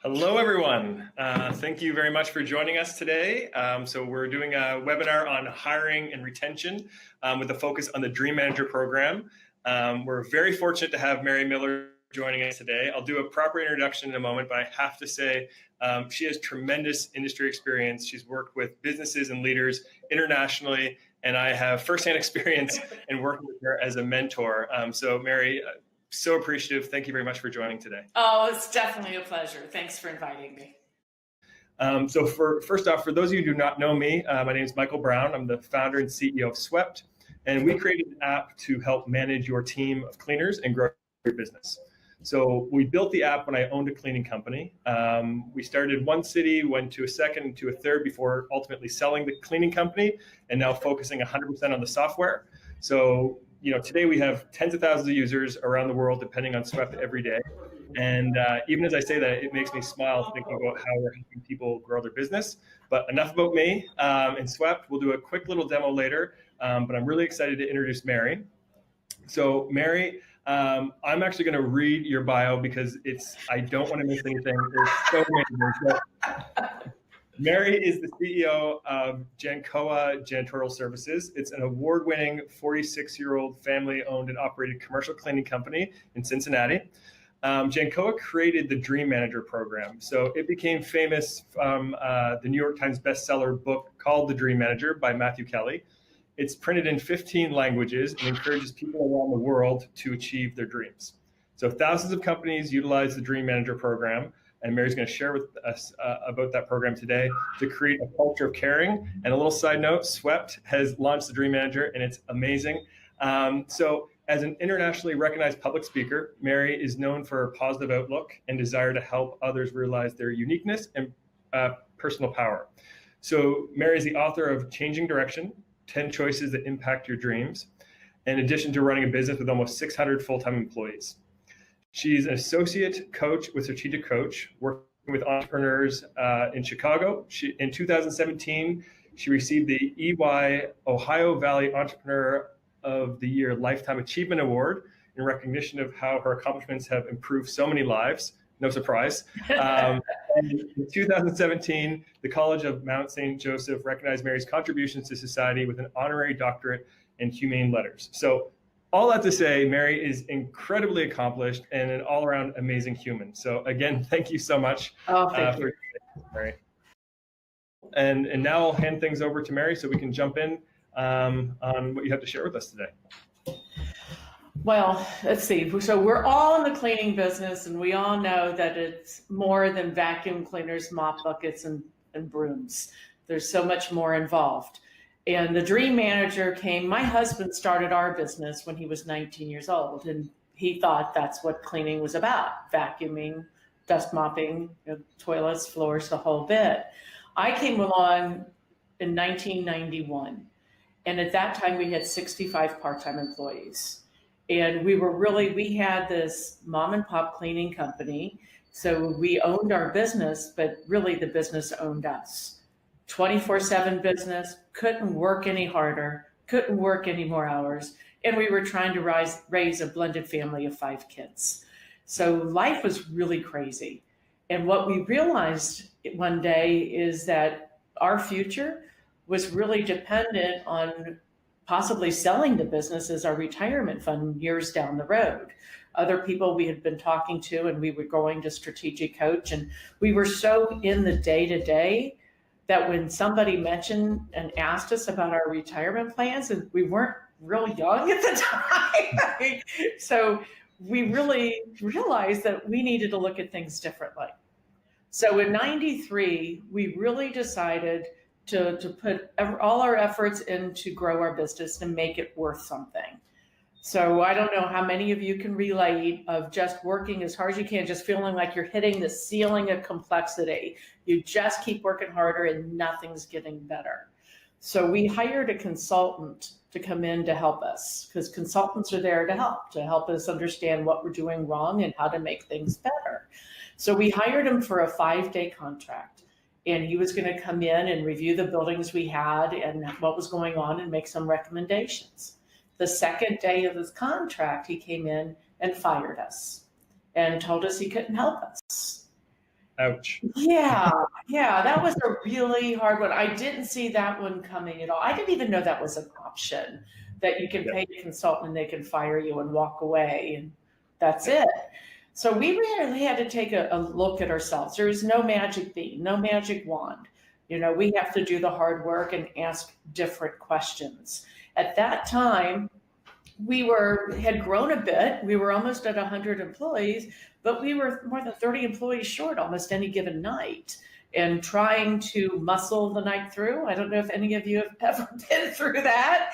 Hello, everyone. Thank you very much for joining us today. So we're doing a webinar on hiring and retention with a focus on the Dream Manager program. We're very fortunate to have Mary Miller joining us today. I'll do a proper introduction in a moment, but I have to say she has tremendous industry experience. She's worked with businesses and leaders internationally, and I have firsthand experience in working with her as a mentor. So Mary, so appreciative. Thank you very much for joining today. Oh, it's definitely a pleasure. Thanks for inviting me. So first off, for those of you who do not know me, my name is Michael Brown. I'm the founder and CEO of Swept, and we created an app to help manage your team of cleaners and grow your business. So we built the app when I owned a cleaning company. We started in one city, went to a second, to a third before ultimately selling the cleaning company, and now focusing 100% on the software. So today we have tens of thousands of users around the world depending on Swept every day. And even as I say that, it makes me smile thinking about how we're helping people grow their business. But enough about me and Swept. We'll do a quick little demo later, but I'm really excited to introduce Mary. So Mary, I'm actually going to read your bio because I don't want to miss anything. It's so amazing. So, Mary is the CEO of Jancoa Janitorial Services. It's an award-winning 46-year-old family-owned and operated commercial cleaning company in Cincinnati. Jancoa created the Dream Manager program. So it became famous from the New York Times bestseller book called The Dream Manager by Matthew Kelly. It's printed in 15 languages and encourages people around the world to achieve their dreams. So thousands of companies utilize the Dream Manager program, and Mary's going to share with us about that program today to create a culture of caring. And a little side note, Swept has launched the Dream Manager, and it's amazing. So as an internationally recognized public speaker, Mary is known for her positive outlook and desire to help others realize their uniqueness and personal power. So Mary is the author of Changing Direction, 10 Choices That Impact Your Dreams, in addition to running a business with almost 600 full-time employees. She's an associate coach with Strategic Coach, working with entrepreneurs in Chicago. In 2017, she received the EY Ohio Valley Entrepreneur of the Year Lifetime Achievement Award in recognition of how her accomplishments have improved so many lives. No surprise. In 2017, the College of Mount St. Joseph recognized Mary's contributions to society with an honorary doctorate in humane letters. So all that to say, Mary is incredibly accomplished and an all-around amazing human. So again, thank you so much for Mary. And now I'll hand things over to Mary so we can jump in on what you have to share with us today. Well, let's see. So we're all in the cleaning business, and we all know that it's more than vacuum cleaners, mop buckets, and brooms. There's so much more involved. And the Dream Manager came, my husband started our business when he was 19 years old, and he thought that's what cleaning was about, vacuuming, dust mopping, toilets, floors, the whole bit. I came along in 1991, and at that time we had 65 part-time employees. And we had this mom and pop cleaning company. So we owned our business, but really the business owned us. 24/7 business, couldn't work any harder, couldn't work any more hours. And we were trying to raise a blended family of 5 kids. So life was really crazy. And what we realized one day is that our future was really dependent on possibly selling the business as our retirement fund years down the road. Other people we had been talking to, and we were going to Strategic Coach, and we were so in the day-to-day that when somebody mentioned and asked us about our retirement plans, and we weren't real young at the time, so we really realized that we needed to look at things differently. So in '93, we really decided to put all our efforts in to grow our business and make it worth something. So I don't know how many of you can relate of just working as hard as you can, just feeling like you're hitting the ceiling of complexity. You just keep working harder and nothing's getting better. So we hired a consultant to come in to help us, because consultants are there to help us understand what we're doing wrong and how to make things better. So we hired him for a 5-day contract. And he was going to come in and review the buildings we had and what was going on and make some recommendations. The second day of his contract, he came in and fired us and told us he couldn't help us. Ouch. Yeah, yeah, that was a really hard one. I didn't see that one coming at all. I didn't even know that was an option, that you can Yeah. pay a consultant and they can fire you and walk away and that's it. So we really had to take a look at ourselves. There is no magic bean, no magic wand. We have to do the hard work and ask different questions. At that time, had grown a bit. We were almost at 100 employees, but we were more than 30 employees short almost any given night, and trying to muscle the night through. I don't know if any of you have ever been through that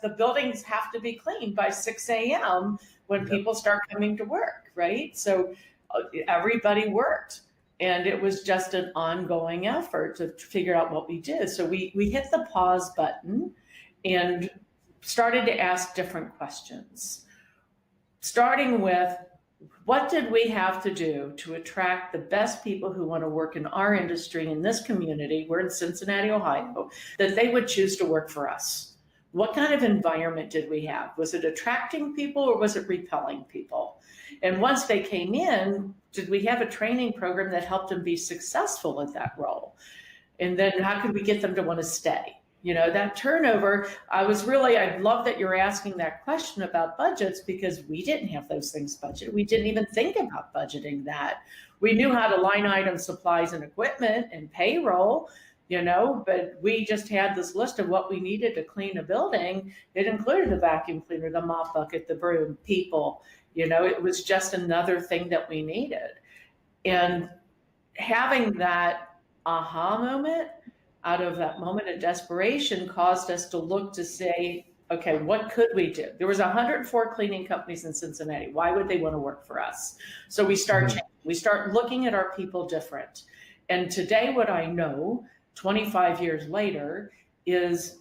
the buildings have to be cleaned by 6 a.m. when people start coming to work, right? So everybody worked. And it was just an ongoing effort to figure out what we did. So we hit the pause button and started to ask different questions, starting with, what did we have to do to attract the best people who want to work in our industry in this community? We're in Cincinnati, Ohio, that they would choose to work for us. What kind of environment did we have? Was it attracting people or was it repelling people? And once they came in, did we have a training program that helped them be successful at that role? And then how could we get them to want to stay? That turnover, I love that you're asking that question about budgets, because we didn't have those things budgeted. We didn't even think about budgeting that. We knew how to line item supplies and equipment and payroll, but we just had this list of what we needed to clean a building. It included the vacuum cleaner, the mop bucket, the broom, people. It was just another thing that we needed. And having that aha moment out of that moment of desperation caused us to look to say, okay, what could we do? There was 104 cleaning companies in Cincinnati. Why would they want to work for us? So we start looking at our people different. And today what I know, 25 years later, is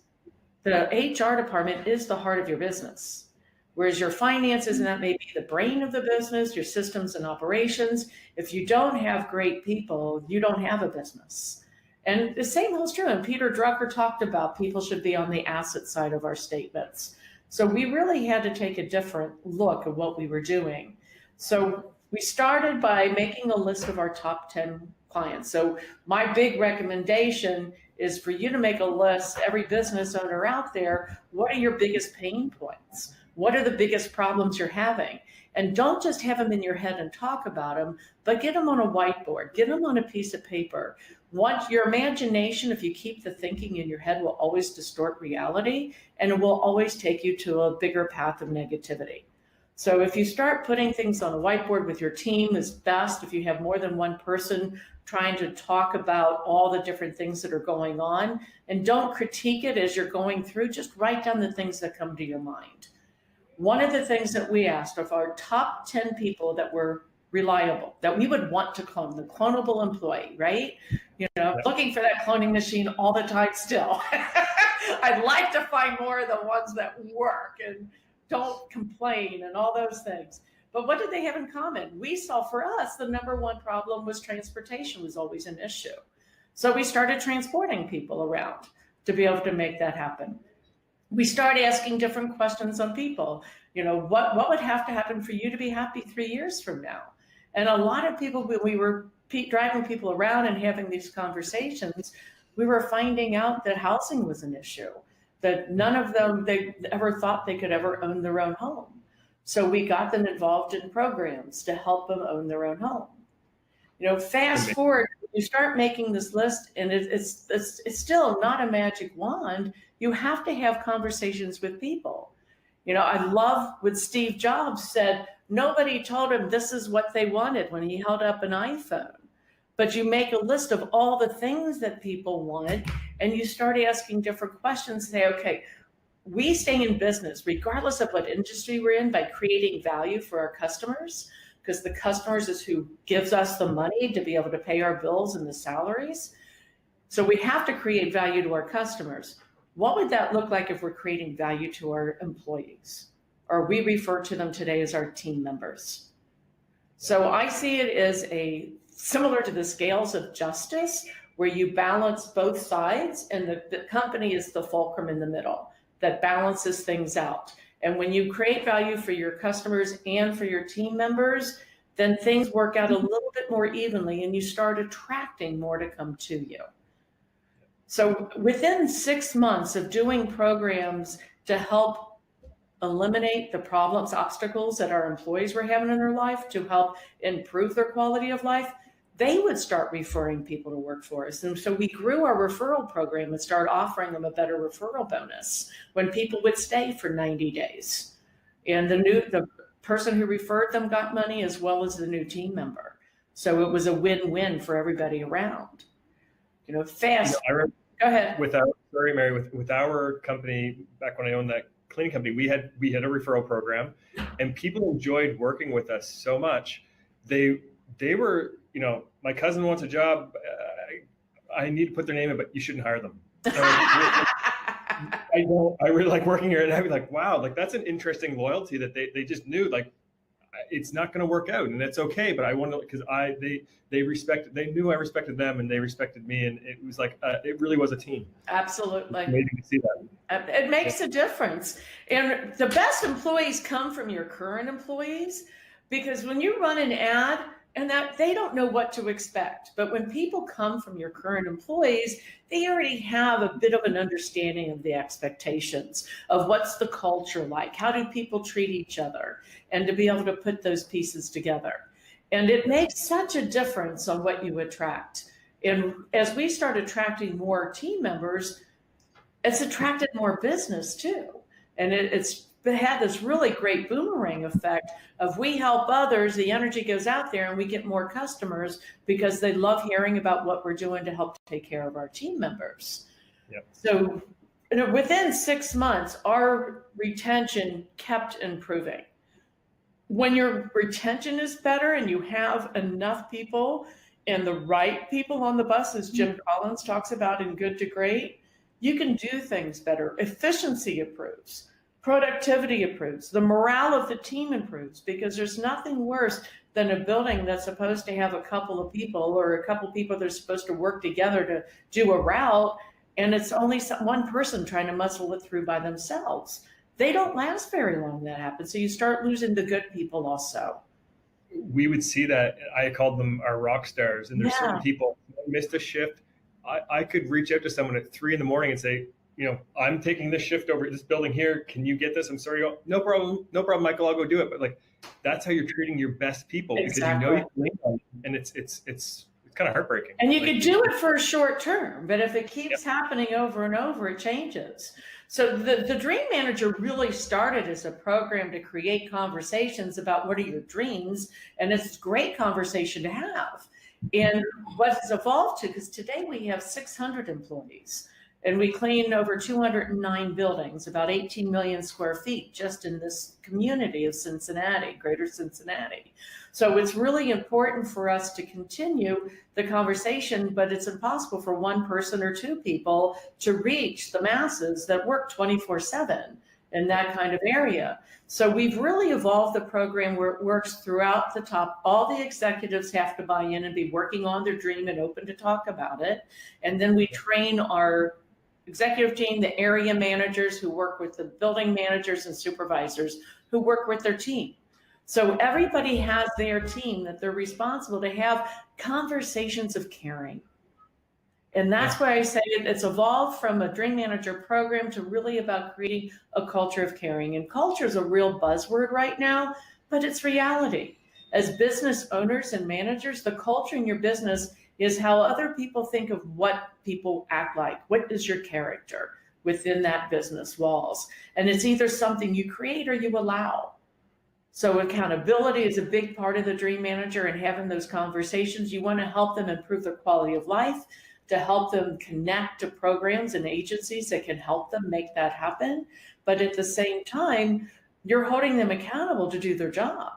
the HR department is the heart of your business. Whereas your finances, and that may be the brain of the business, your systems and operations. If you don't have great people, you don't have a business. And the same holds true. And Peter Drucker talked about people should be on the asset side of our statements. So we really had to take a different look at what we were doing. So we started by making a list of our top 10 clients. So my big recommendation is for you to make a list, every business owner out there, what are your biggest pain points? What are the biggest problems you're having? And don't just have them in your head and talk about them, but get them on a whiteboard, get them on a piece of paper. Your imagination, if you keep the thinking in your head, will always distort reality, and it will always take you to a bigger path of negativity. So if you start putting things on a whiteboard with your team, is best if you have more than one person trying to talk about all the different things that are going on, and don't critique it as you're going through, just write down the things that come to your mind. One of the things that we asked of our top 10 people that were reliable, that we would want to clone, the clonable employee, right? Looking for that cloning machine all the time still. I'd like to find more of the ones that work and don't complain and all those things. But what did they have in common? We saw, for us, the number one problem was transportation was always an issue. So we started transporting people around to be able to make that happen. We started asking different questions on people. What would have to happen for you to be happy 3 years from now? And a lot of people, when we were driving people around and having these conversations, we were finding out that housing was an issue, that none of them, they ever thought they could ever own their own home. So we got them involved in programs to help them own their own home. Fast forward, you start making this list, and it's still not a magic wand. You have to have conversations with people. I love what Steve Jobs said. Nobody told him this is what they wanted when he held up an iPhone. But you make a list of all the things that people wanted, and you start asking different questions. Say, okay, we stay in business, regardless of what industry we're in, by creating value for our customers, because the customers is who gives us the money to be able to pay our bills and the salaries. So we have to create value to our customers. What would that look like if we're creating value to our employees? Or we refer to them today as our team members. So I see it as similar to the scales of justice, where you balance both sides, and the company is the fulcrum in the middle that balances things out. And when you create value for your customers and for your team members, then things work out a little bit more evenly and you start attracting more to come to you. So within 6 months of doing programs to help eliminate the problems, obstacles that our employees were having in their life to help improve their quality of life, they would start referring people to work for us. And so we grew our referral program and started offering them a better referral bonus when people would stay for 90 days. And the person who referred them got money as well as the new team member. So it was a win-win for everybody around. Fast. Go ahead. With our company, back when I owned that cleaning company, we had a referral program, and people enjoyed working with us so much. They were, my cousin wants a job. I need to put their name in, but you shouldn't hire them. I really like working here, and I'd be like, wow, like that's an interesting loyalty that they just knew, like it's not going to work out, and it's okay. But I want to, because they knew I respected them, and they respected me, and it was like it really was a team. Absolutely, amazing to see that. It makes a difference, and the best employees come from your current employees, because when you run an ad, and that they don't know what to expect. But when people come from your current employees, they already have a bit of an understanding of the expectations of what's the culture like, how do people treat each other, and to be able to put those pieces together. And it makes such a difference on what you attract. And as we start attracting more team members, it's attracted more business too. And it's had this really great boomerang effect of we help others, the energy goes out there, and we get more customers because they love hearing about what we're doing to help take care of our team members. Yep. So within 6 months, our retention kept improving. When your retention is better and you have enough people and the right people on the bus, as Jim Collins talks about in Good to Great, you can do things better. Efficiency improves. Productivity improves. The morale of the team improves, because there's nothing worse than a building that's supposed to have a couple of people, or a couple of people that are supposed to work together to do a route, and it's only one person trying to muscle it through by themselves. They don't last very long when that happens. So you start losing the good people also. We would see that. I called them our rock stars, and there's certain people who missed a shift. I could reach out to someone at 3 a.m. and say, I'm taking this shift over at this building here. Can you get this? I'm sorry. No problem, Michael. I'll go do it. But like, that's how you're treating your best people, because you can lean on them, and it's kind of heartbreaking. And you could do it for a short term, but if it keeps happening over and over, it changes. So the Dream Manager really started as a program to create conversations about what are your dreams, and it's a great conversation to have. And what has evolved to, because today we have 600 employees. And we clean over 209 buildings, about 18 million square feet just in this community of Cincinnati, greater Cincinnati. So it's really important for us to continue the conversation, but it's impossible for one person or two people to reach the masses that work 24/7 in that kind of area. So we've really evolved the program where it works throughout the top. All the executives have to buy in and be working on their dream and open to talk about it. And then we train our executive team, the area managers who work with the building managers and supervisors who work with their team. So everybody has their team that they're responsible to have conversations of caring. And that's why I say it's evolved from a Dream Manager program to really about creating a culture of caring. And culture is a real buzzword right now, but it's reality. As business owners and managers, the culture in your business is how other people think of what people act like. What is your character within that business walls? And it's either something you create or you allow. So accountability is a big part of the Dream Manager, and having those conversations. You want to help them improve their quality of life, to help them connect to programs and agencies that can help them make that happen. But at the same time, you're holding them accountable to do their job.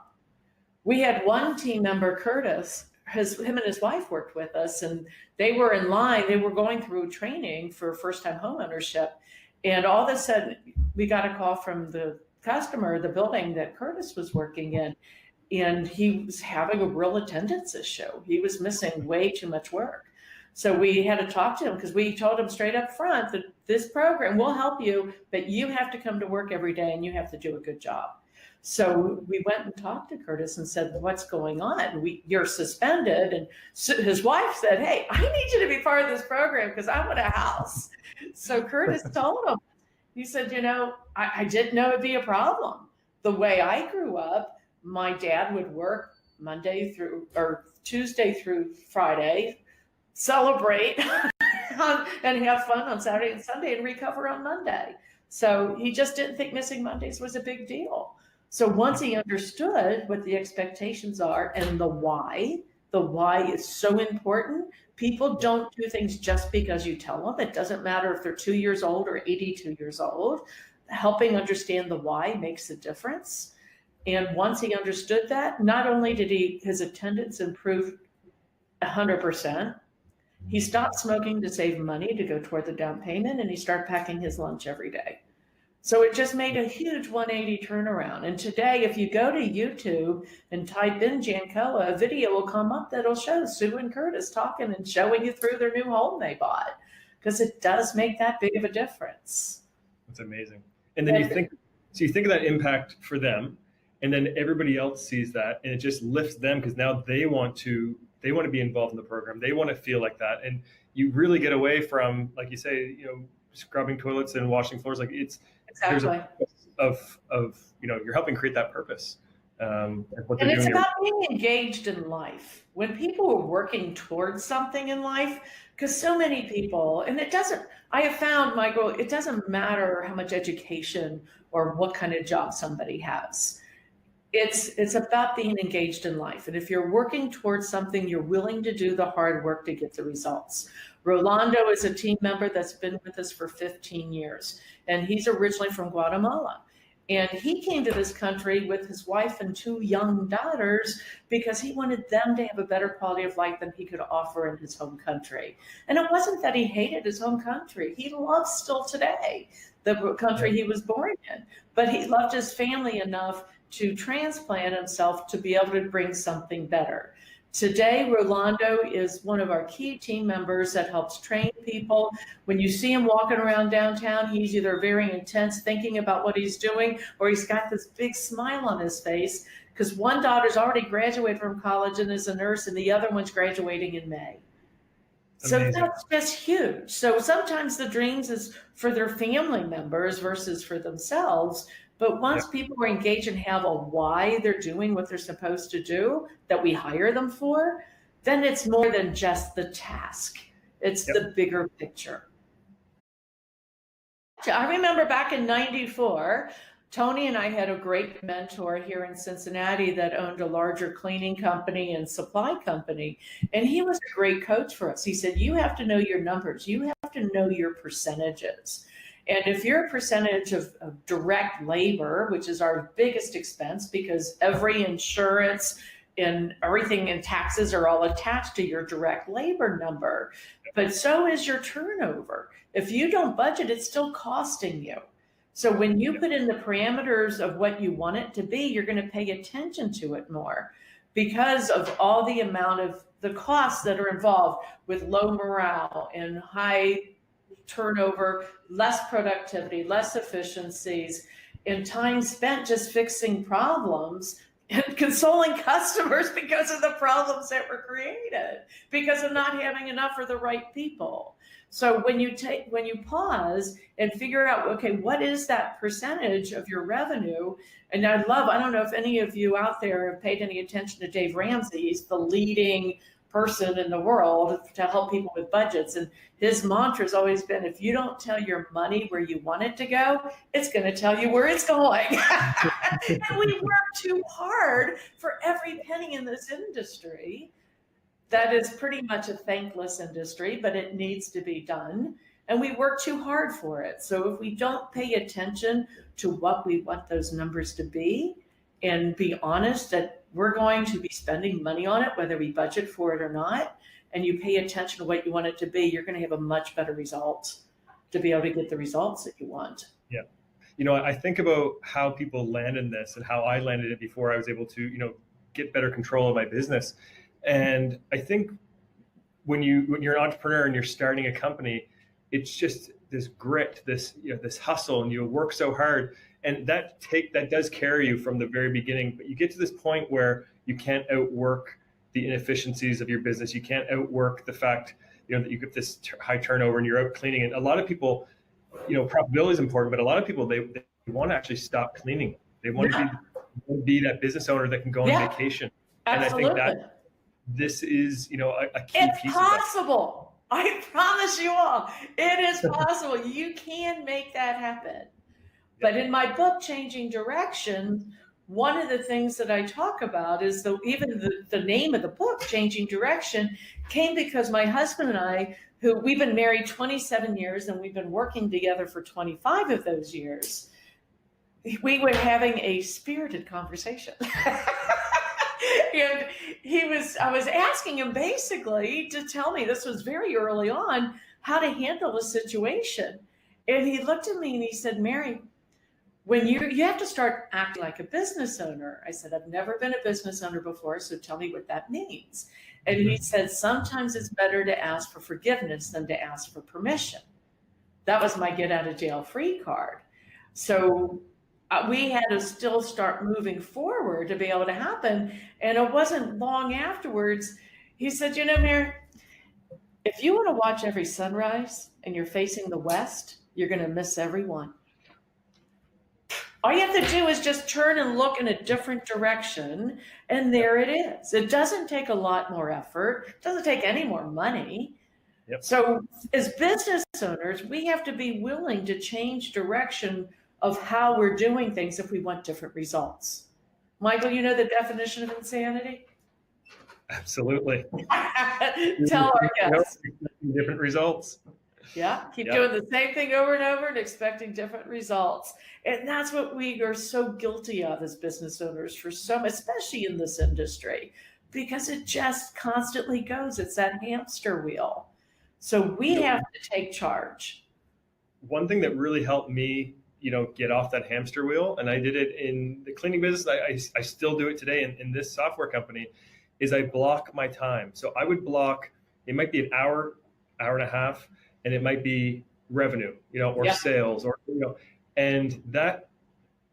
We had one team member, Curtis, him and his wife worked with us, and they were in line. They were going through training for first-time home ownership. And all of a sudden, we got a call from the customer, the building that Curtis was working in, and he was having a real attendance issue. He was missing way too much work. So we had to talk to him, because we told him straight up front that this program will help you, but you have to come to work every day and you have to do a good job. So we went and talked to Curtis and said, what's going on? You're suspended. And so his wife said, hey, I need you to be part of this program because I want a house. So Curtis told him, he said, I didn't know it'd be a problem. The way I grew up, my dad would work Tuesday through Friday, celebrate and have fun on Saturday and Sunday and recover on Monday. So he just didn't think missing Mondays was a big deal. So once he understood what the expectations are and the why is so important. People don't do things just because you tell them. It doesn't matter if they're 2 years old or 82 years old. Helping understand the why makes a difference. And once he understood that, not only did his attendance improve 100%, he stopped smoking to save money to go toward the down payment, and he started packing his lunch every day. So it just made a huge 180 turnaround. And today, if you go to YouTube and type in Jancoa, a video will come up that'll show Sue and Curtis talking and showing you through their new home they bought, because it does make that big of a difference. That's amazing. And then you think of that impact for them, and then everybody else sees that, and it just lifts them because now they want to be involved in the program. They want to feel like that. And you really get away from, like you say, scrubbing toilets and washing floors. Like exactly. There's a of you're helping create that purpose. And it's about being engaged in life. When people are working towards something in life, because so many people, and I have found, Michael, it doesn't matter how much education or what kind of job somebody has. It's about being engaged in life. And if you're working towards something, you're willing to do the hard work to get the results. Rolando is a team member that's been with us for 15 years, and he's originally from Guatemala. And he came to this country with his wife and 2 young daughters because he wanted them to have a better quality of life than he could offer in his home country. And it wasn't that he hated his home country. He loves still today the country he was born in, but he loved his family enough to transplant himself to be able to bring something better. Today, Rolando is one of our key team members that helps train people. When you see him walking around downtown, he's either very intense thinking about what he's doing, or he's got this big smile on his face because one daughter's already graduated from college and is a nurse, and the other one's graduating in May. Amazing. So that's just huge. So sometimes the dreams is for their family members versus for themselves. But once people are engaged and have a why they're doing what they're supposed to do that we hire them for, then it's more than just the task. It's the bigger picture. I remember back in '94, Tony and I had a great mentor here in Cincinnati that owned a larger cleaning company and supply company. And he was a great coach for us. He said, you have to know your numbers. You have to know your percentages. And if your percentage of direct labor, which is our biggest expense because every insurance and everything and taxes are all attached to your direct labor number, but so is your turnover. If you don't budget, it's still costing you. So when you put in the parameters of what you want it to be, you're going to pay attention to it more because of all the amount of the costs that are involved with low morale and high turnover, less productivity, less efficiencies, and time spent just fixing problems and consoling customers because of the problems that were created, because of not having enough for the right people. So when you pause and figure out, okay, what is that percentage of your revenue? And I don't know if any of you out there have paid any attention to Dave Ramsey. He's the leading person in the world to help people with budgets. And his mantra has always been, if you don't tell your money where you want it to go, it's going to tell you where it's going. And we work too hard for every penny in this industry. That is pretty much a thankless industry, but it needs to be done. And we work too hard for it. So if we don't pay attention to what we want those numbers to be and be honest that we're going to be spending money on it, whether we budget for it or not, and you pay attention to what you want it to be, you're going to have a much better result to be able to get the results that you want. Yeah. I think about how people land in this and how I landed it before I was able to, get better control of my business. And I think when you're an entrepreneur and you're starting a company, it's just this grit, this, this hustle, and you work so hard. And that does carry you from the very beginning. But you get to this point where you can't outwork the inefficiencies of your business. You can't outwork the fact, that you get this high turnover and you're out cleaning. And a lot of people, profitability is important, but a lot of people, they want to actually stop cleaning. They want to be that business owner that can go on vacation. Absolutely. And I think that this is, a key it's piece possible. Of that. I promise you all, it is possible. You can make that happen. But in my book, Changing Direction, one of the things that I talk about is even the name of the book, Changing Direction, came because my husband and I, we've been married 27 years and we've been working together for 25 of those years, we were having a spirited conversation. And I was asking him basically to tell me, this was very early on, how to handle a situation. And he looked at me and he said, Mary, when you have to start acting like a business owner. I said, I've never been a business owner before, so tell me what that means. And he said, sometimes it's better to ask for forgiveness than to ask for permission. That was my get out of jail free card. So we had to still start moving forward to be able to happen. And it wasn't long afterwards, he said, Mary, if you want to watch every sunrise and you're facing the west, you're going to miss every one. All you have to do is just turn and look in a different direction, and there it is. It doesn't take a lot more effort. It doesn't take any more money. Yep. So as business owners, we have to be willing to change direction of how we're doing things if we want different results. Michael, you know the definition of insanity? Absolutely. Tell our guests. Different results. Yeah, keep doing the same thing over and over and expecting different results. And that's what we are so guilty of as business owners for some, especially in this industry, because it just constantly goes. It's that hamster wheel. So we have to take charge. One thing that really helped me, get off that hamster wheel, and I did it in the cleaning business, I still do it today in this software company, is I block my time. So I would block, it might be an hour, hour and a half, and it might be revenue, or sales, or, and that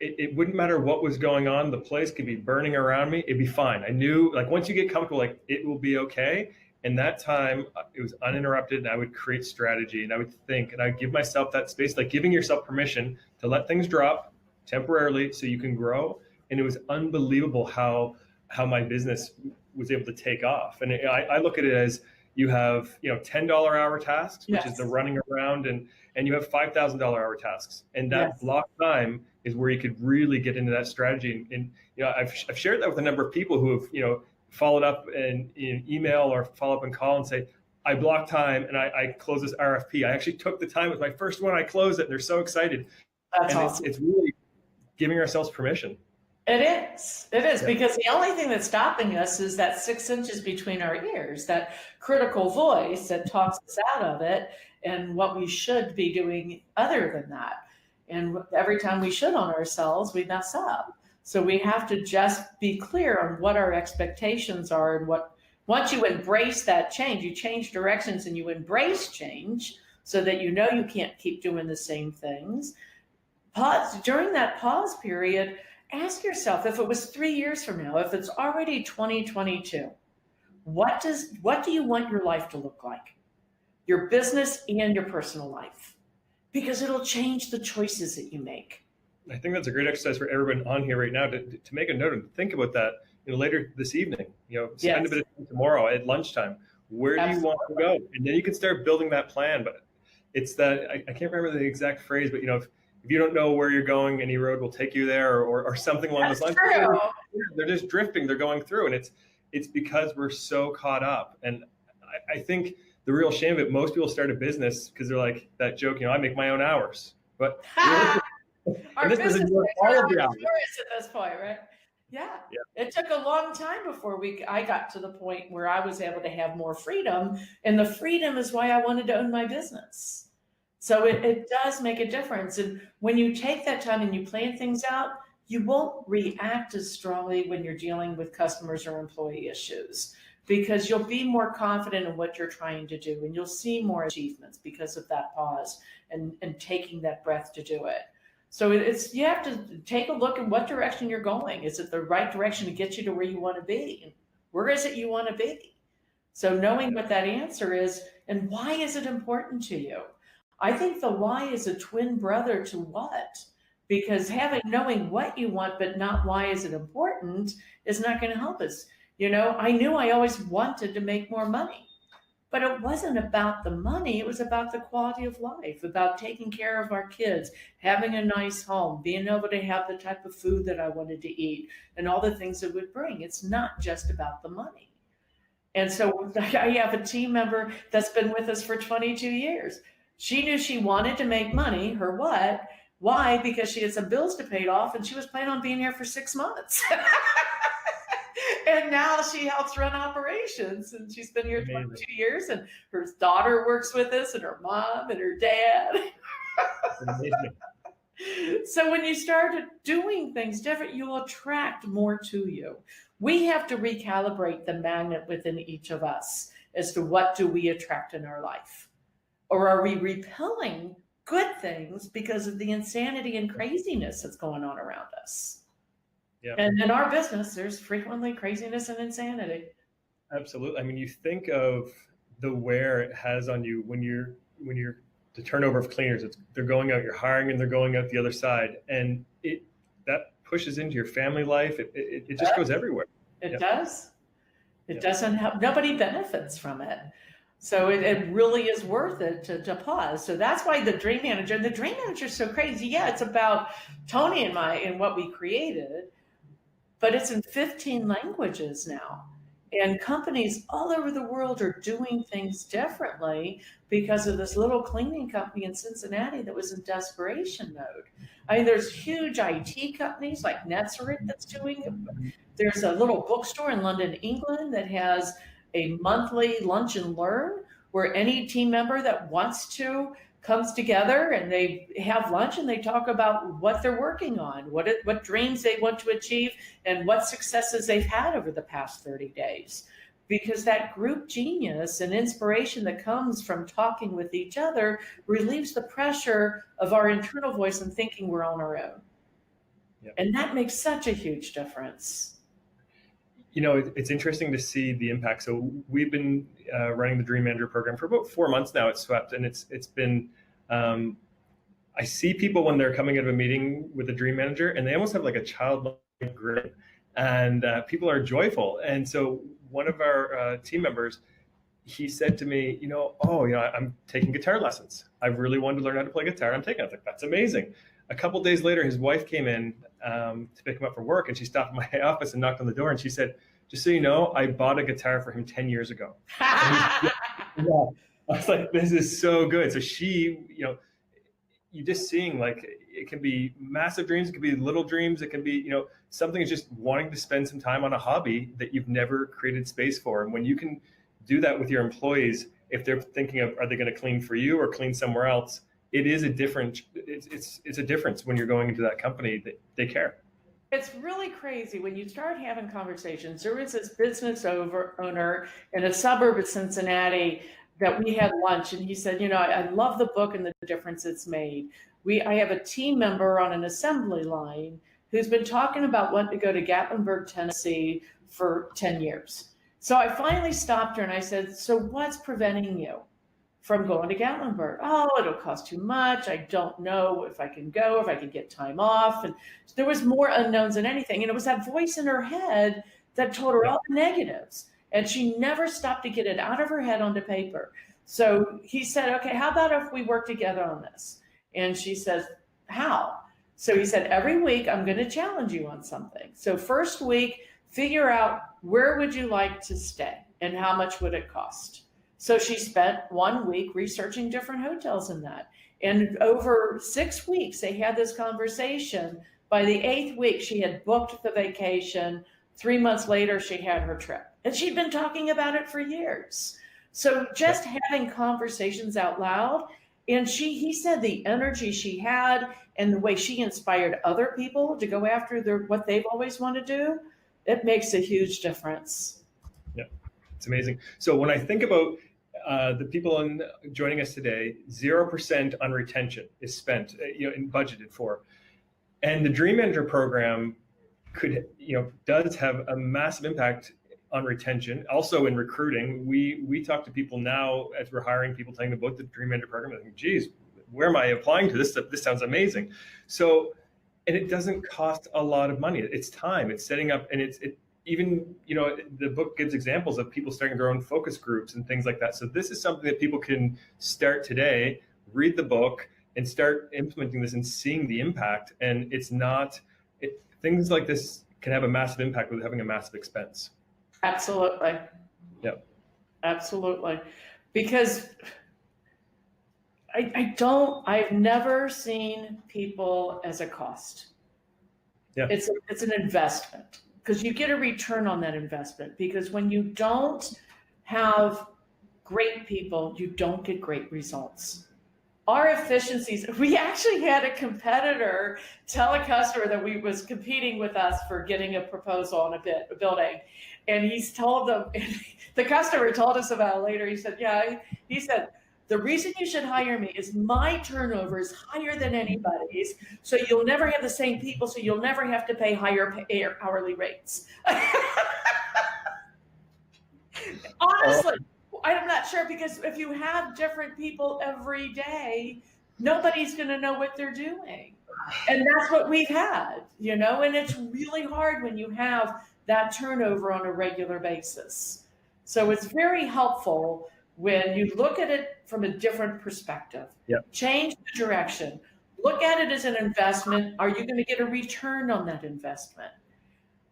it wouldn't matter what was going on. The place could be burning around me. It'd be fine. I knew, like, once you get comfortable, like, it will be okay. And that time it was uninterrupted, and I would create strategy, and I would think, and I'd give myself that space, like giving yourself permission to let things drop temporarily so you can grow. And it was unbelievable how my business was able to take off. And I look at it as, you have, $10 hour tasks, which is the running around, and you have $5,000 hour tasks. And that block time is where you could really get into that strategy. And I've shared that with a number of people who have, followed up in email or follow up and call and say, I blocked time and I closed this RFP. I actually took the time. It was my first one. I closed it, and they're so excited. That's and awesome. It's really giving ourselves permission. It is, because the only thing that's stopping us is that 6 inches between our ears, that critical voice that talks us out of it and what we should be doing other than that. And every time we should on ourselves, we mess up. So we have to just be clear on what our expectations are, and once you embrace that change, you change directions and you embrace change so that you can't keep doing the same things. During that pause period, ask yourself, if it was 3 years from now, if it's already 2022, what do you want your life to look like? Your business and your personal life, because it'll change the choices that you make. I think that's a great exercise for everyone on here right now to make a note and think about that. Later this evening, spend a bit of time tomorrow at lunchtime. Where do you want to go? And then you can start building that plan. But it's that, I can't remember the exact phrase, but if you don't know where you're going, any road will take you there, or something along those lines. True. They're just drifting. They're going through, and it's because we're so caught up. And I think the real shame of it, most people start a business because they're like that joke, I make my own hours. But our business is all of the hours at this point, right? Yeah. It took a long time before I got to the point where I was able to have more freedom, and the freedom is why I wanted to own my business. So it does make a difference. And when you take that time and you plan things out, you won't react as strongly when you're dealing with customers or employee issues, because you'll be more confident in what you're trying to do, and you'll see more achievements because of that pause and taking that breath to do it. So it's, you have to take a look at what direction you're going. Is it the right direction to get you to where you want to be? And where is it you want to be? So knowing what that answer is and why is it important to you? I think the why is a twin brother to what, because knowing what you want but not why is it important is not going to help us. I knew I always wanted to make more money, but it wasn't about the money. It was about the quality of life, about taking care of our kids, having a nice home, being able to have the type of food that I wanted to eat, and all the things it would bring. It's not just about the money. And so I have a team member that's been with us for 22 years. She knew she wanted to make money. Her what? Why? Because she had some bills to pay off, and she was planning on being here for 6 months. And now she helps run operations, and she's been here 22 years, and her daughter works with us, and her mom and her dad. So when you start doing things different, you will attract more to you. We have to recalibrate the magnet within each of us as to what do we attract in our life. Or are we repelling good things because of the insanity and craziness that's going on around us? Yeah. And in our business, there's frequently craziness and insanity. Absolutely. I mean, you think of the wear it has on you when you're the turnover of cleaners. They're going out, you're hiring, and they're going out the other side, and that pushes into your family life. It just goes everywhere. It does. It doesn't help. Nobody benefits from it. So it really is worth it to pause. So that's why the Dream Manager is so crazy. Yeah, it's about Tony and what we created, but it's in 15 languages now. And companies all over the world are doing things differently because of this little cleaning company in Cincinnati that was in desperation mode. I mean, there's huge IT companies like NetSuite that's doing it. There's a little bookstore in London, England that has a monthly lunch and learn where any team member that wants to comes together and they have lunch and they talk about what they're working on, what dreams they want to achieve, and what successes they've had over the past 30 days. Because that group genius and inspiration that comes from talking with each other relieves the pressure of our internal voice and thinking we're on our own. Yep. And that makes such a huge difference. It's interesting to see the impact. So we've been running the Dream Manager program for about 4 months now at Swept, and it's been. I see people when they're coming out of a meeting with a Dream Manager, and they almost have like a childlike grin, and people are joyful. And so one of our team members, he said to me, I'm taking guitar lessons. I really wanted to learn how to play guitar. I'm taking it. I was like, that's amazing. A couple of days later, his wife came in to pick him up for work, and she stopped in my office and knocked on the door, and she said, just so you know, I bought a guitar for him 10 years ago. I was like, this is so good. So she, you're just seeing like, it can be massive dreams. It can be little dreams. It can be, something is just wanting to spend some time on a hobby that you've never created space for. And when you can do that with your employees, if they're thinking of, are they going to clean for you or clean somewhere else? It is a different, it's a difference when you're going into that company that they care. It's really crazy when you start having conversations. There was this business owner in a suburb of Cincinnati that we had lunch, and he said, I love the book and the difference it's made. I have a team member on an assembly line who's been talking about wanting to go to Gatlinburg, Tennessee for 10 years. So I finally stopped her and I said, so what's preventing you from going to Gatlinburg? Oh, it'll cost too much. I don't know if I can go, if I can get time off. And there was more unknowns than anything. And it was that voice in her head that told her all the negatives. And she never stopped to get it out of her head onto paper. So he said, okay, how about if we work together on this? And she says, how? So he said, every week I'm going to challenge you on something. So first week, figure out where would you like to stay and how much would it cost? So she spent 1 week researching different hotels in that. And over 6 weeks, they had this conversation. By the 8th week, she had booked the vacation. 3 months later, she had her trip. And she'd been talking about it for years. So just having conversations out loud. And he said the energy she had and the way she inspired other people to go after what they've always wanted to do, it makes a huge difference. Yeah. It's amazing. So when I think about the people joining us today, 0% on retention is spent, and budgeted for. And the Dream Manager program does have a massive impact on retention. Also in recruiting, we talk to people now as we're hiring people, telling them about the Dream Manager program. I think, geez, where am I applying to this? This sounds amazing. So, and it doesn't cost a lot of money. It's time, it's setting up, and even, the book gives examples of people starting their own focus groups and things like that. So this is something that people can start today, read the book, and start implementing this and seeing the impact. And things like this can have a massive impact without having a massive expense. Absolutely. Yep. Absolutely. Because I've never seen people as a cost. Yeah. It's an investment, because you get a return on that investment. Because when you don't have great people, you don't get great results. Our efficiencies, we actually had a competitor tell a customer that we was competing with us for getting a proposal on a building. And he's told them, the customer told us about it later. He said, the reason you should hire me is my turnover is higher than anybody's. So you'll never have the same people. So you'll never have to pay higher hourly rates. Honestly, I'm not sure, because if you have different people every day, nobody's going to know what they're doing. And that's what we've had, and it's really hard when you have that turnover on a regular basis. So it's very helpful when you look at it from a different perspective. Yep. Change the direction. Look at it as an investment. Are you going to get a return on that investment?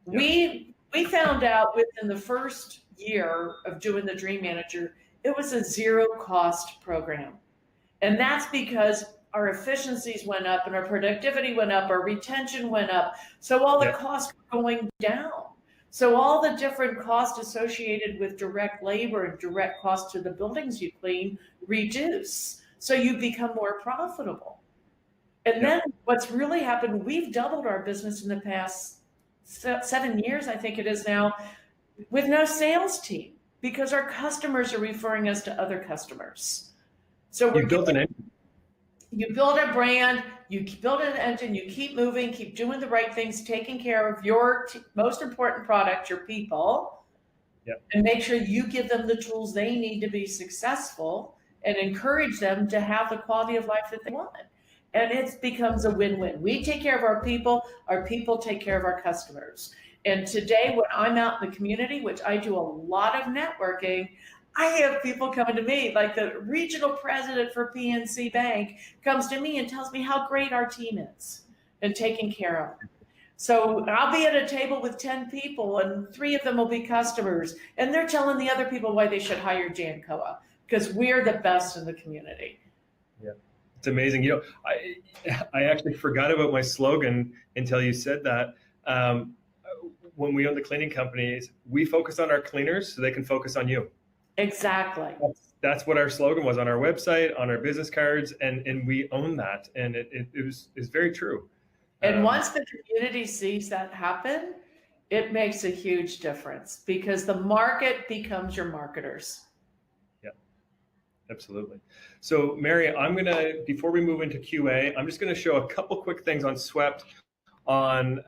Yep. We found out within the first year of doing the Dream Manager, it was a zero cost program. And that's because our efficiencies went up and our productivity went up, our retention went up. So all the costs were going down. So all the different costs associated with direct labor and direct costs to the buildings you clean reduce. So you become more profitable. And then what's really happened, we've doubled our business in the past 7 years, I think it is now, with no sales team, because our customers are referring us to other customers. So you build a brand, you build an engine, you keep moving, keep doing the right things, taking care of your most important product, your people, and make sure you give them the tools they need to be successful and encourage them to have the quality of life that they want. And it becomes a win-win. We take care of our people take care of our customers. And today, when I'm out in the community, which I do a lot of networking, I have people coming to me, like the regional president for PNC Bank comes to me and tells me how great our team is and taking care of them. So I'll be at a table with 10 people and 3 of them will be customers. And they're telling the other people why they should hire Jancoa, because we're the best in the community. Yeah, it's amazing. I actually forgot about my slogan until you said that. When we own the cleaning companies, we focus on our cleaners so they can focus on you. Exactly. That's what our slogan was on our website, on our business cards, and we own that. And it's very true. And once the community sees that happen, it makes a huge difference, because the market becomes your marketers. Yeah, absolutely. So Mary, before we move into QA, I'm just going to show a couple quick things on Swept on,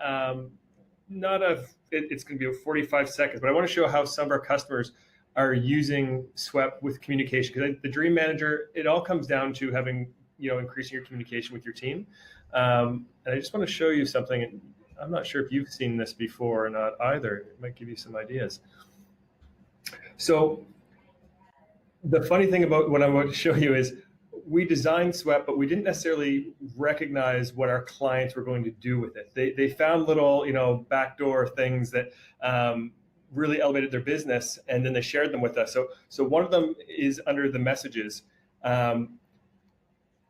it's going to be 45 seconds, but I want to show how some of our customers are using Swept with communication, because the Dream Manager, it all comes down to having, increasing your communication with your team. And I just want to show you something. I'm not sure if you've seen this before or not either. It might give you some ideas. So the funny thing about what I'm going to show you is we designed Swept, but we didn't necessarily recognize what our clients were going to do with it. They found little, backdoor things that really elevated their business, and then they shared them with us. So one of them is under the messages, the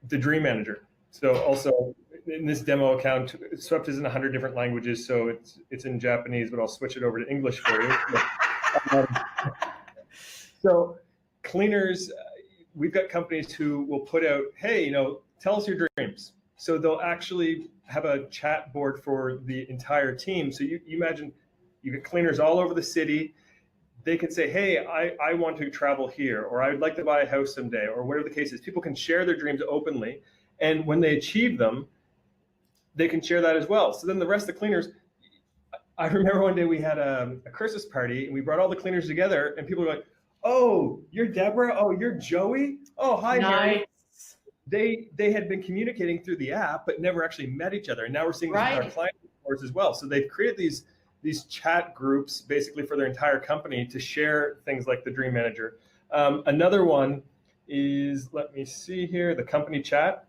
Dream Manager. So also in this demo account, Swept is in 100 different languages, so it's in Japanese, but I'll switch it over to English for you. So cleaners, we've got companies who will put out, hey, tell us your dreams. So they'll actually have a chat board for the entire team. So you imagine you get cleaners all over the city. they can say, hey, I want to travel here, or I would like to buy a house someday, or whatever the case is. People can share their dreams openly. And when they achieve them, they can share that as well. So then the rest of the cleaners, I remember one day we had a Christmas party and we brought all the cleaners together and people were like, oh, you're Deborah? Oh, you're Joey? Oh, hi, Harry. Nice. They had been communicating through the app, but never actually met each other. And now we're seeing this with our client reports as well. So they've created these chat groups basically for their entire company to share things like the Dream Manager. Another one is, let me see here, the company chat.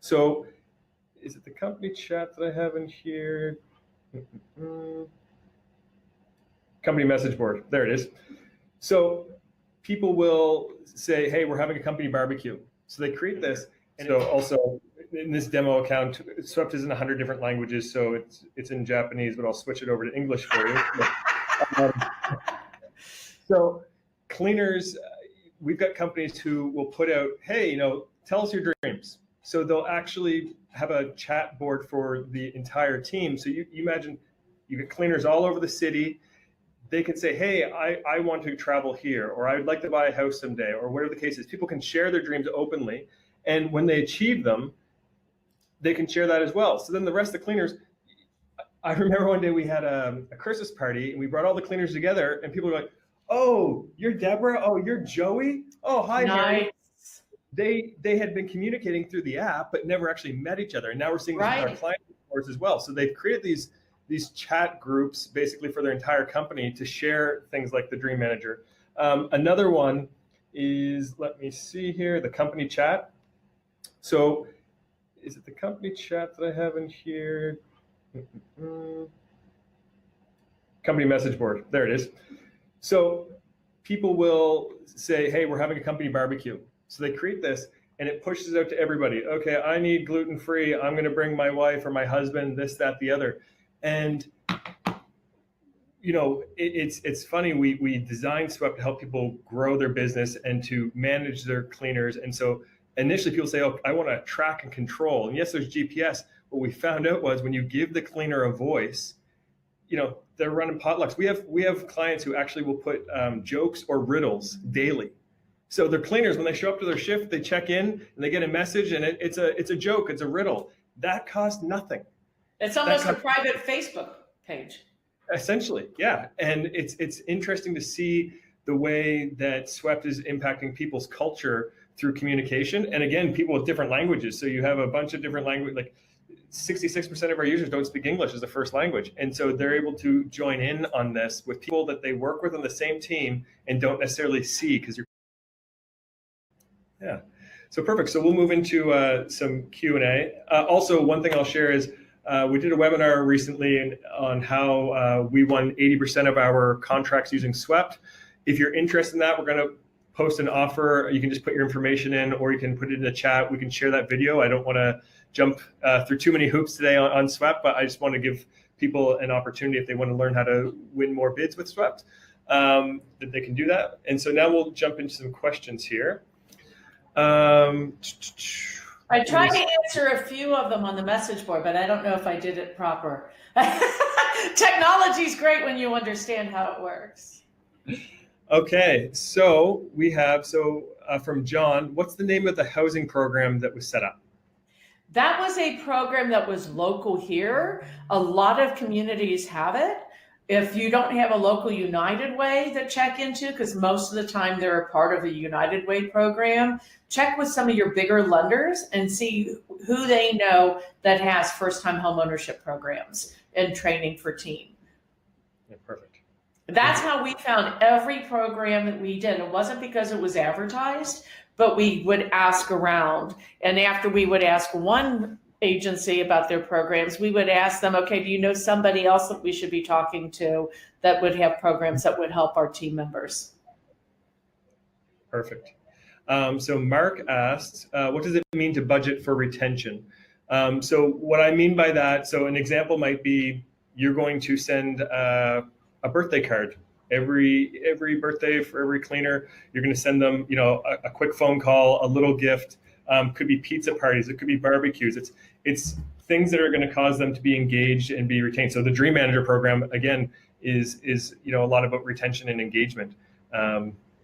So is it the company chat that I have in here? Company message board. There it is. So people will say, hey, we're having a company barbecue. So they create this. And so also in this demo account, Swept is in 100 different languages. So it's in Japanese, but I'll switch it over to English for you. So cleaners, we've got companies who will put out, hey, tell us your dreams. So they'll actually have a chat board for the entire team. So you imagine you get cleaners all over the city. They can say, hey, I want to travel here, or I would like to buy a house someday, or whatever the case is. People can share their dreams openly. And when they achieve them, they can share that as well. So then the rest of the cleaners, I remember one day we had a Christmas party and we brought all the cleaners together and people were like, oh, you're Deborah? Oh, you're Joey? Oh, hi, Harry. They had been communicating through the app, but never actually met each other. And now we're seeing this with our client reports as well. So they've created these chat groups basically for their entire company to share things like the Dream Manager. Another one is, let me see here, the company chat. So is it the company chat that I have in here? Company message board. There it is. So people will say, hey, we're having a company barbecue. So they create this and it pushes out to everybody. Okay, I need gluten-free. I'm going to bring my wife or my husband, this, that, the other. And it's funny. We designed Swept to help people grow their business and to manage their cleaners. And so initially people say, oh, I want to track and control. And yes, there's GPS. What we found out was when you give the cleaner a voice, they're running potlucks. We have clients who actually will put jokes or riddles daily. So their cleaners, when they show up to their shift, they check in and they get a message and it's a joke, it's a riddle. That costs nothing. It's almost a private Facebook page. Essentially, yeah. And it's interesting to see the way that Swept is impacting people's culture through communication. And again, people with different languages. So you have a bunch of different languages, like 66% of our users don't speak English as a first language. And so they're able to join in on this with people that they work with on the same team and don't necessarily see because you're. Yeah. So perfect. So we'll move into some Q&A. Also, one thing I'll share is we did a webinar recently on how we won 80% of our contracts using Swept. If you're interested in that, we're going to post an offer. You can just put your information in or you can put it in the chat. We can share that video. I don't want to jump through too many hoops today on Swept, but I just want to give people an opportunity if they want to learn how to win more bids with Swept, that they can do that. And so now we'll jump into some questions here. I tried to answer a few of them on the message board, but I don't know if I did it proper. Technology's great when you understand how it works. Okay, so we have, from John, what's the name of the housing program that was set up? That was a program that was local here. A lot of communities have it. If you don't have a local United Way to check into, because most of the time they're a part of a United Way program, check with some of your bigger lenders and see who they know that has first-time home ownership programs and training for team. Yeah, perfect. That's how we found every program that we did. It wasn't because it was advertised, but we would ask around. And after we would ask one agency about their programs, we would ask them, okay, do you know somebody else that we should be talking to that would have programs that would help our team members? Perfect. So Mark asked, what does it mean to budget for retention? So what I mean by that, so an example might be you're going to send a birthday card every birthday for every cleaner. You're going to send them, a quick phone call, a little gift. Could be pizza parties. It could be barbecues. It's things that are going to cause them to be engaged and be retained. So the Dream Manager program, again, is a lot about retention and engagement.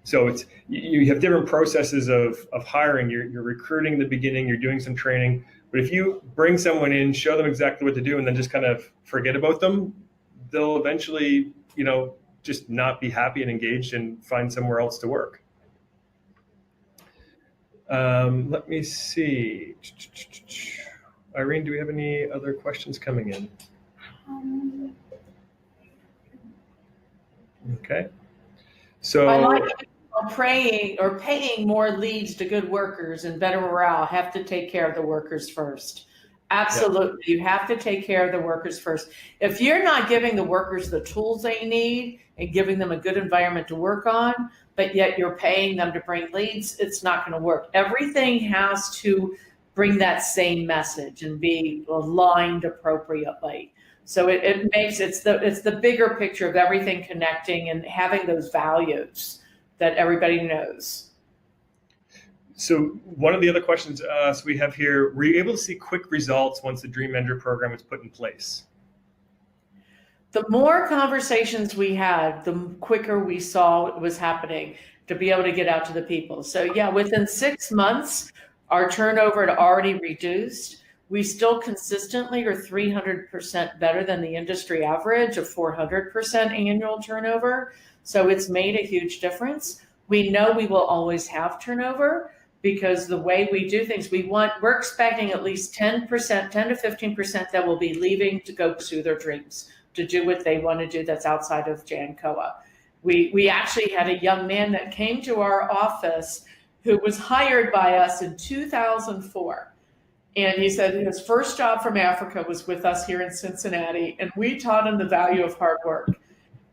So it's you have different processes of hiring. You're recruiting in the beginning, you're doing some training, but if you bring someone in, show them exactly what to do, and then just kind of forget about them, they'll eventually just not be happy and engaged and find somewhere else to work. Let me see. Irene, do we have any other questions coming in? Okay. So I like paying more leads to good workers and better morale. Have to take care of the workers first. Absolutely. Yeah. You have to take care of the workers first. If you're not giving the workers the tools they need and giving them a good environment to work on, but yet you're paying them to bring leads, it's not going to work. Everything has to bring that same message and be aligned appropriately. So it's the bigger picture of everything connecting and having those values that everybody knows. So one of the other questions we have here, were you able to see quick results once the Dream Mentor program was put in place? The more conversations we had, the quicker we saw it was happening to be able to get out to the people. So yeah, within 6 months, our turnover had already reduced. We still consistently are 300% better than the industry average of 400% annual turnover. So it's made a huge difference. We know we will always have turnover because the way we do things, we're expecting at least 10%, 10 to 15% that will be leaving to go pursue their dreams, to do what they want to do that's outside of Jancoa. We actually had a young man that came to our office who was hired by us in 2004. And he said his first job from Africa was with us here in Cincinnati, and we taught him the value of hard work.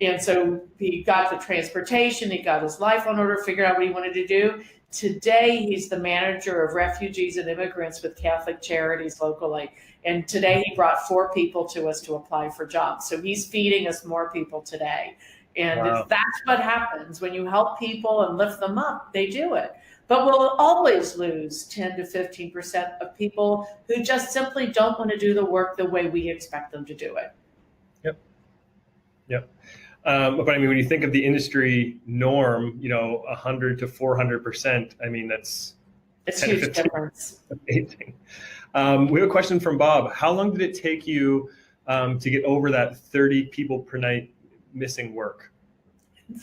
And so he got the transportation, he got his life on order, figured out what he wanted to do. Today, he's the manager of refugees and immigrants with Catholic Charities locally. And today he brought 4 people to us to apply for jobs. So he's feeding us more people today. And wow. That's what happens when you help people and lift them up, they do it. But we'll always lose 10 to 15% of people who just simply don't want to do the work the way we expect them to do it. Yep. But I mean, when you think of the industry norm, 100 to 400%, I mean, it's a huge difference. Amazing. We have a question from Bob. How long did it take you to get over that 30 people per night missing work?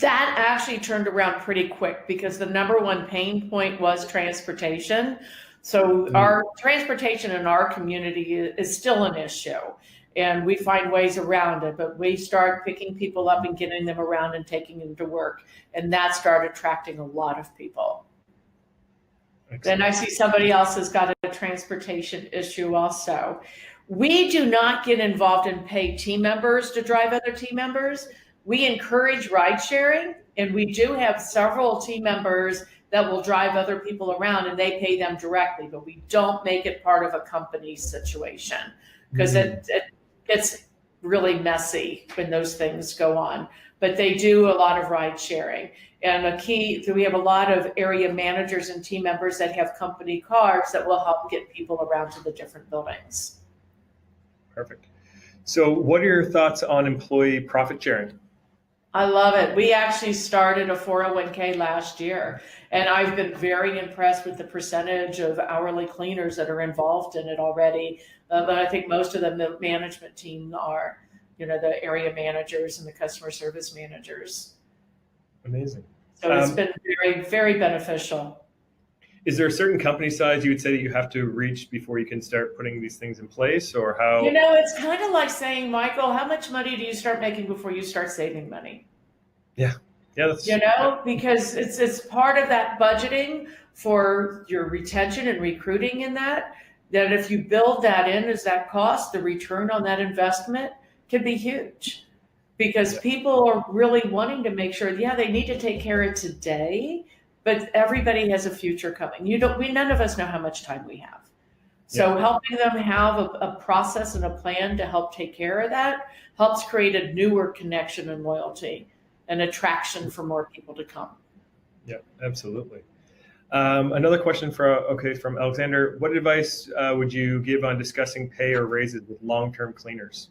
That actually turned around pretty quick because the number one pain point was transportation. So our transportation in our community is still an issue. And we find ways around it, but we start picking people up and getting them around and taking them to work. And that started attracting a lot of people. Excellent. Then I see somebody else has got a transportation issue also. We do not get involved in paid team members to drive other team members. We encourage ride sharing, and we do have several team members that will drive other people around and they pay them directly, but we don't make it part of a company situation because it's really messy when those things go on. But they do a lot of ride sharing. And we have a lot of area managers and team members that have company cars that will help get people around to the different buildings. Perfect. So what are your thoughts on employee profit sharing? I love it. We actually started a 401k last year, and I've been very impressed with the percentage of hourly cleaners that are involved in it already. But I think most of them, the management team are, the area managers and the customer service managers. Amazing. So it's been very, very beneficial. Is there a certain company size you would say that you have to reach before you can start putting these things in place, or how? It's kind of like saying, Michael, how much money do you start making before you start saving money? Yeah. That's because it's part of that budgeting for your retention and recruiting in that if you build that in as that cost, the return on that investment can be huge. Because people are really wanting to make sure, they need to take care of today, but everybody has a future coming. None of us know how much time we have. So helping them have a process and a plan to help take care of that helps create a newer connection and loyalty and attraction for more people to come. Yeah, absolutely. Another question from Alexander. What advice would you give on discussing pay or raises with long-term cleaners?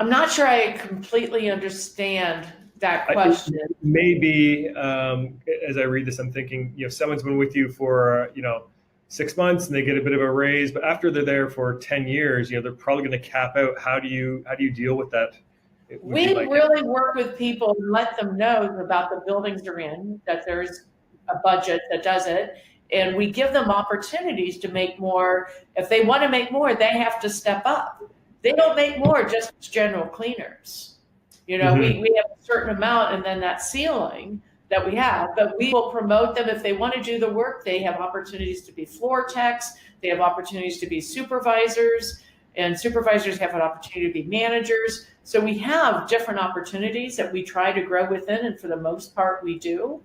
I'm not sure I completely understand that question. Maybe as I read this, I'm thinking, someone's been with you for 6 months and they get a bit of a raise, but after they're there for 10 years, they're probably going to cap out. How do you deal with that? We really work with people and let them know about the buildings they're in, that there's a budget that does it. And we give them opportunities to make more. If they want to make more, they have to step up. They don't make more just as general cleaners. We have a certain amount and then that ceiling that we have, but we will promote them. If they want to do the work, they have opportunities to be floor techs. They have opportunities to be supervisors, and supervisors have an opportunity to be managers. So we have different opportunities that we try to grow within, and for the most part we do.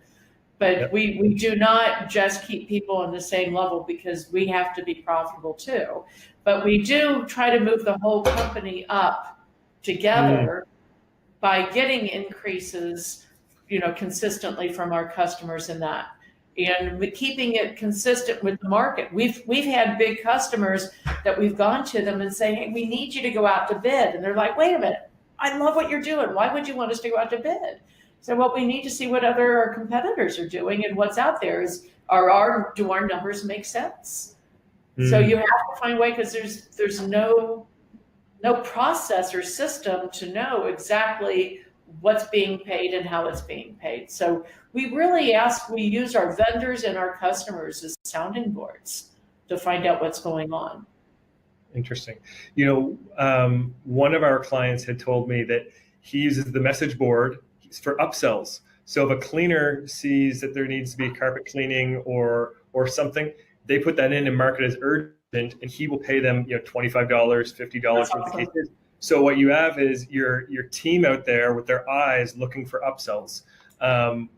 But we do not just keep people on the same level because we have to be profitable too. But we do try to move the whole company up together by getting increases, consistently from our customers in that. And keeping it consistent with the market. We've had big customers that we've gone to them and say, hey, we need you to go out to bid. And they're like, wait a minute, I love what you're doing. Why would you want us to go out to bid? So well, we need to see what our competitors are doing and what's out there. Do our numbers make sense? So you have to find a way, because there's no process or system to know exactly what's being paid and how it's being paid. So we use our vendors and our customers as sounding boards to find out what's going on. Interesting. One of our clients had told me that he uses the message board for upsells. So if a cleaner sees that there needs to be carpet cleaning or something, they put that in and mark it as urgent, and he will pay them, $25, $50, whatever the case is. So what you have is your team out there with their eyes looking for upsells,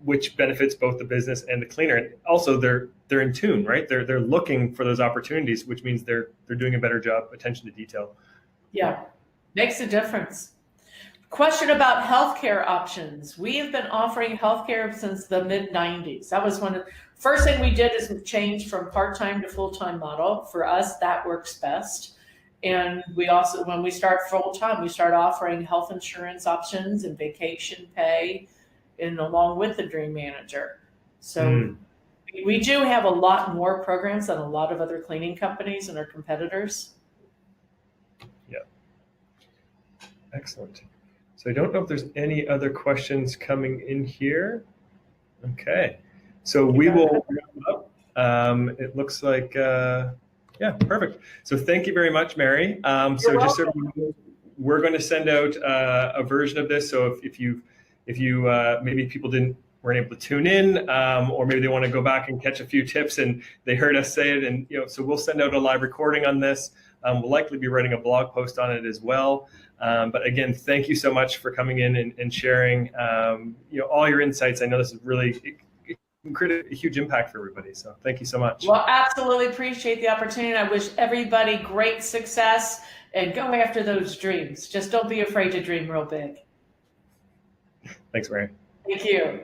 which benefits both the business and the cleaner. And also they're in tune, right? They're looking for those opportunities, which means they're doing a better job, attention to detail. Yeah, makes a difference. Question about healthcare options. We have been offering healthcare since the mid-90s. That was one of the first thing we did, is change from part-time to full-time model. For us, that works best. And we also, when we start full-time, we start offering health insurance options and vacation pay, and along with the Dream Manager. So we do have a lot more programs than a lot of other cleaning companies and our competitors. Yeah. Excellent. So I don't know if there's any other questions coming in here. Okay. So we will wrap up. It looks like, yeah, perfect. So thank you very much, Mary. So just so we're going to send out a version of this. So if you maybe people weren't able to tune in, or maybe they want to go back and catch a few tips and they heard us say it, and so we'll send out a live recording on this. We'll likely be writing a blog post on it as well. But again, thank you so much for coming in and sharing all your insights. I know this is really create a huge impact for everybody. So thank you so much. Well, absolutely appreciate the opportunity. I wish everybody great success, and go after those dreams. Just don't be afraid to dream real big. Thanks, Mary. Thank you.